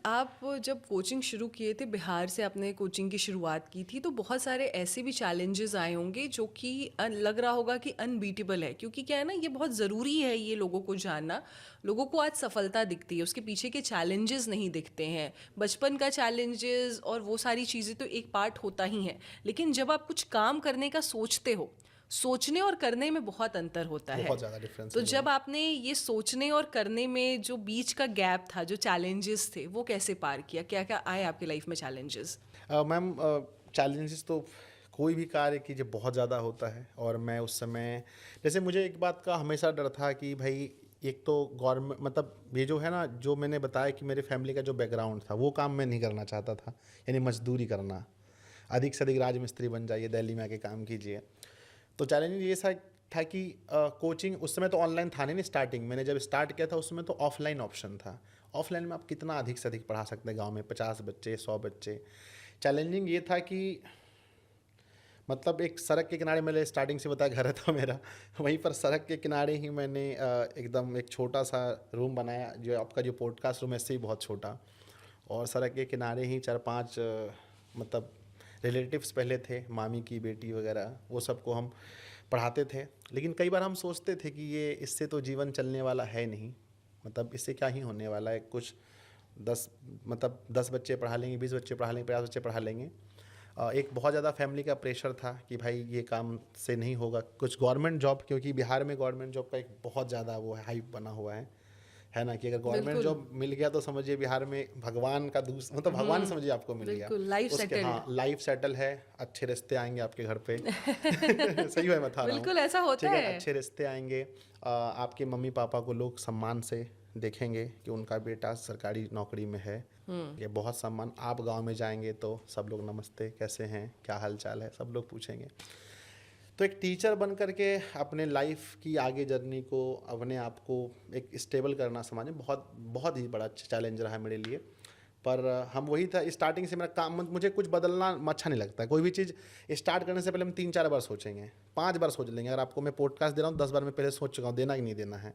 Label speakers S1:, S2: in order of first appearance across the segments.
S1: आप जब कोचिंग शुरू किए थे, बिहार से आपने कोचिंग की शुरुआत की थी, तो बहुत सारे ऐसे भी चैलेंजेस आए होंगे जो कि लग रहा होगा कि अनबीटेबल है, क्योंकि क्या है ना, ये बहुत ज़रूरी है ये लोगों को जानना। लोगों को आज सफलता दिखती है, उसके पीछे के चैलेंजेस नहीं दिखते हैं। बचपन का चैलेंजेस और वो सारी चीज़ें तो एक पार्ट होता ही है, लेकिन जब आप कुछ काम करने का सोचते हो, सोचने और करने में बहुत अंतर होता है।
S2: बहुत ज़्यादा डिफरेंस
S1: तो
S2: है
S1: जब
S2: दोनों।
S1: आपने ये सोचने और करने में जो बीच का गैप था, जो चैलेंजेस थे, वो कैसे पार किया? क्या क्या आए आपकी लाइफ में चैलेंजेस?
S2: मैम, चैलेंजेस तो कोई भी कार्य कीजिए बहुत ज़्यादा होता है। और मैं उस समय, जैसे मुझे एक बात का हमेशा डर था कि भाई, एक तो गवर्नमेंट, मतलब ये जो है ना, जो मैंने बताया कि मेरे फैमिली का जो बैकग्राउंड था, वो काम मैं नहीं करना चाहता था। यानी मजदूरी करना, अधिक से अधिक राजमिस्त्री बन जाइए, दिल्ली में आके काम कीजिए। तो चैलेंज ये था कि कोचिंग उस समय तो ऑनलाइन था नहीं, स्टार्टिंग मैंने जब स्टार्ट किया था उस समय तो ऑफलाइन ऑप्शन था। ऑफलाइन में आप कितना अधिक से अधिक पढ़ा सकते हैं, गांव में 50 बच्चे, 100 बच्चे। चैलेंजिंग ये था कि मतलब एक सड़क के किनारे, मैंने स्टार्टिंग से बताया घर था मेरा, वहीं पर सड़क के किनारे ही मैंने एकदम एक छोटा सा रूम बनाया, जो आपका जो पॉडकास्ट रूम है इससे ही बहुत छोटा। और सड़क के किनारे ही 4-5 मतलब रिलेटिव्स पहले थे, मामी की बेटी वगैरह, वो सबको हम पढ़ाते थे। लेकिन कई बार हम सोचते थे कि ये इससे तो जीवन चलने वाला है नहीं, मतलब इससे क्या ही होने वाला है। कुछ 10 बच्चे पढ़ा लेंगे, 20 बच्चे पढ़ा लेंगे, 50 बच्चे पढ़ा लेंगे। एक बहुत ज़्यादा फैमिली का प्रेशर था कि भाई ये काम से नहीं होगा। कुछ गवर्नमेंट जॉब, क्योंकि बिहार में गवर्नमेंट जॉब का एक बहुत ज़्यादा वो हाइप बना हुआ है ना, कि अगर गवर्नमेंट
S1: बिल्कुल।
S2: जॉब मिल गया तो समझिए बिहार में भगवान का मतलब भगवान समझिए आपको मिल गया।
S1: बिल्कुल लाइफ
S2: उसके,
S1: सेटल्ड।
S2: हाँ, लाइफ सेटल है, अच्छे रिश्ते आएंगे आपके घर पे सही है, मैं बता रहा हूँ।
S1: बिल्कुल ऐसा होता
S2: ठीक है,
S1: है।
S2: अच्छे रिश्ते आएंगे। आपके मम्मी पापा को लोग सम्मान से देखेंगे कि उनका बेटा सरकारी नौकरी में है, ये बहुत सम्मान। आप गांव में जाएंगे तो सब लोग नमस्ते, कैसे हैं, क्या हाल चाल है, सब लोग पूछेंगे। तो एक टीचर बन करके अपने लाइफ की आगे जर्नी को, अपने आप को एक स्टेबल करना समाज में बहुत बहुत ही बड़ा चैलेंज रहा है मेरे लिए। पर हम वही था, स्टार्टिंग से मेरा काम, मुझे कुछ बदलना अच्छा नहीं लगता है। कोई भी चीज़ स्टार्ट करने से पहले हम 3-4 बार सोचेंगे, 5 बार सोच लेंगे। अगर आपको मैं पॉडकास्ट दे रहा हूँ, 10 बार मैं पहले सोच चुका हूँ देना कि नहीं देना है।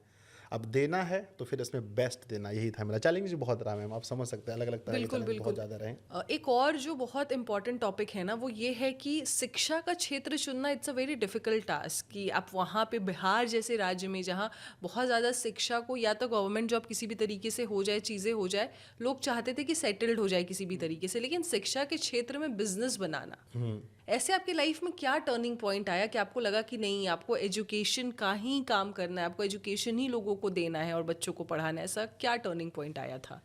S2: अब देना है तो फिर इसमें बेस्ट देना, यही था मेरा चैलेंज। बहुत रहा मैम, आप समझ सकते हैं, अलग अलग तरह के
S1: बिल्कुल
S2: चैलेंज बहुत
S1: बिल्कुल।
S2: ज़्यादा रहे।
S1: एक और जो बहुत इंपॉर्टेंट टॉपिक है ना, वो ये है कि शिक्षा का क्षेत्र चुनना it's a very difficult task. कि आप वहाँ पे बिहार जैसे राज्य में, जहाँ बहुत ज़्यादा शिक्षा को, या तो गवर्नमेंट जॉब किसी भी तरीके से हो जाए, चीज़ें हो जाए, लोग चाहते थे कि सेटल्ड हो जाए किसी भी तरीके से, लेकिन शिक्षा के क्षेत्र में बिजनेस बनाना, ऐसे आपकी लाइफ में क्या टर्निंग पॉइंट आया कि आपको लगा कि नहीं, आपको एजुकेशन का ही काम करना है, आपको एजुकेशन ही लोगों को देना है और बच्चों को पढ़ाना है? ऐसा क्या टर्निंग पॉइंट आया था?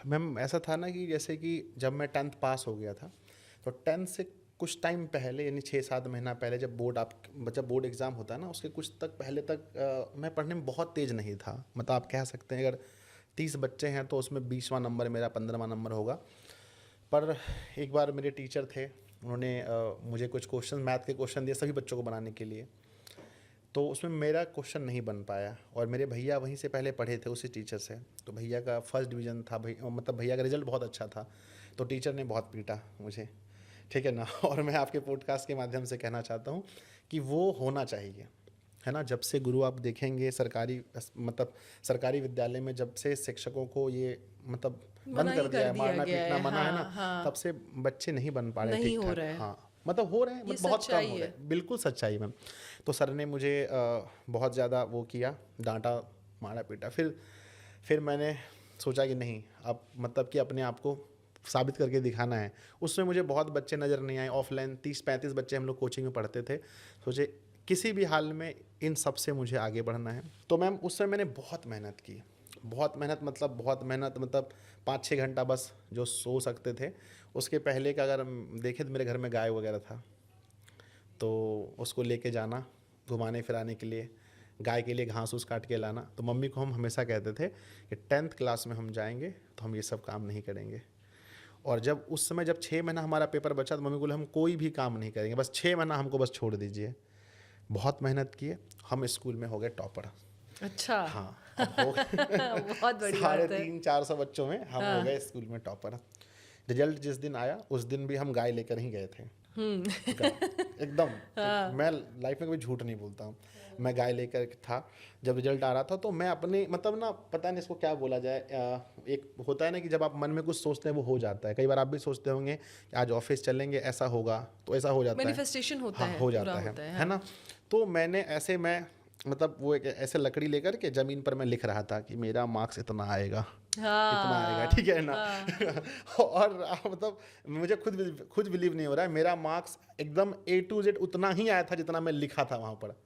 S2: मैम, ऐसा था ना कि जैसे कि जब मैं 10th पास हो गया था, तो 10th से कुछ टाइम पहले, यानी 6-7 महीना पहले, जब बोर्ड एग्ज़ाम होता है ना, उसके कुछ तक पहले तक मैं पढ़ने में बहुत तेज़ नहीं था। मतलब आप कह सकते हैं अगर 30 बच्चे हैं तो उसमें 20वां नंबर मेरा, 15वां नंबर होगा। पर एक बार मेरे टीचर थे, उन्होंने मुझे कुछ क्वेश्चन, मैथ के क्वेश्चन दिए सभी बच्चों को बनाने के लिए। तो उसमें मेरा क्वेश्चन नहीं बन पाया, और मेरे भैया वहीं से पहले पढ़े थे उसी टीचर से, तो भैया का फर्स्ट डिवीज़न था, मतलब भैया का रिजल्ट बहुत अच्छा था। तो टीचर ने बहुत पीटा मुझे, ठीक है ना। और मैं आपके पॉडकास्ट के माध्यम से कहना चाहता हूँ कि वो होना चाहिए, है ना। जब से गुरु आप देखेंगे मतलब सरकारी विद्यालय में, जब से शिक्षकों को ये मतलब
S1: मना
S2: बंद कर
S1: ही
S2: दिया
S1: कर
S2: है,
S1: दिया
S2: मारना
S1: गया
S2: पीटना
S1: है।
S2: मना है ना,
S1: हाँ हाँ।
S2: तब से बच्चे नहीं बन पा रहे
S1: नहीं
S2: ठीक
S1: हो
S2: ठाक।
S1: रहा है।
S2: हाँ, मतलब हो रहे हैं,
S1: ये
S2: मतलब बहुत कम
S1: सच्चाई
S2: हो रहे
S1: है।
S2: हैं, बिल्कुल सच्चाई मैम। तो सर ने मुझे बहुत ज़्यादा वो किया, डांटा, मारा पीटा। फिर मैंने सोचा कि नहीं, अब मतलब कि अपने आप को साबित करके दिखाना है। उसमें मुझे बहुत बच्चे नज़र नहीं आए, ऑफलाइन 30-35 बच्चे हम लोग कोचिंग में पढ़ते थे। सोचे किसी भी हाल में इन सब से मुझे आगे बढ़ना है। तो मैम उस समय मैंने बहुत मेहनत की, बहुत मेहनत, मतलब बहुत मेहनत, मतलब 5-6 घंटा बस जो सो सकते थे। उसके पहले का अगर हम देखें तो मेरे घर में गाय वगैरह था, तो उसको लेके जाना घुमाने फिराने के लिए, गाय के लिए घास उस काट के लाना। तो मम्मी को हम हमेशा कहते थे कि 10th क्लास में हम जाएंगे तो हम ये सब काम नहीं करेंगे। और जब उस समय जब 6 महीना हमारा पेपर बचा, तो मम्मी बोले हम कोई भी काम नहीं करेंगे, बस 6 महीना हमको बस छोड़ दीजिए। बहुत मेहनत किए, हम स्कूल में हो गए टॉपर।
S1: अच्छा।
S2: हाँ, अब हो
S1: बहुत बड़ी
S2: साढ़े
S1: बात है।
S2: 300-400 बच्चों में हम हो
S1: हाँ।
S2: गए स्कूल में टॉपर। रिजल्ट जिस दिन आया उस दिन भी हम गाय लेकर ही गए थे। एकदम मैं लाइफ में कभी झूठ नहीं बोलता हूँ। मैं गाय लेकर के था, जब रिजल्ट आ रहा था तो मैं अपने मतलब ना, पता नहीं इसको क्या बोला जाए, एक होता है ना कि जब आप मन में कुछ सोचते हैं वो हो जाता है। कई बार आप भी सोचते होंगे कि आज ऑफिस चलेंगे, ऐसा होगा, तो ऐसा हो जाता है।
S1: मैनिफेस्टेशन होता
S2: हाँ,
S1: है,
S2: हो
S1: पूरा
S2: जाता
S1: होता
S2: है
S1: है।
S2: ना। तो मैंने ऐसे मैं मतलब वो एक ऐसे लकड़ी लेकर के ज़मीन पर मैं लिख रहा था कि मेरा मार्क्स इतना आएगा, इतना आएगा,
S1: हाँ
S2: ठीक है ना।
S1: हाँ
S2: और मतलब मुझे खुद बिलीव नहीं हो रहा है, मेरा मार्क्स एकदम A to Z उतना ही आया था जितना मैं लिखा था वहाँ पर।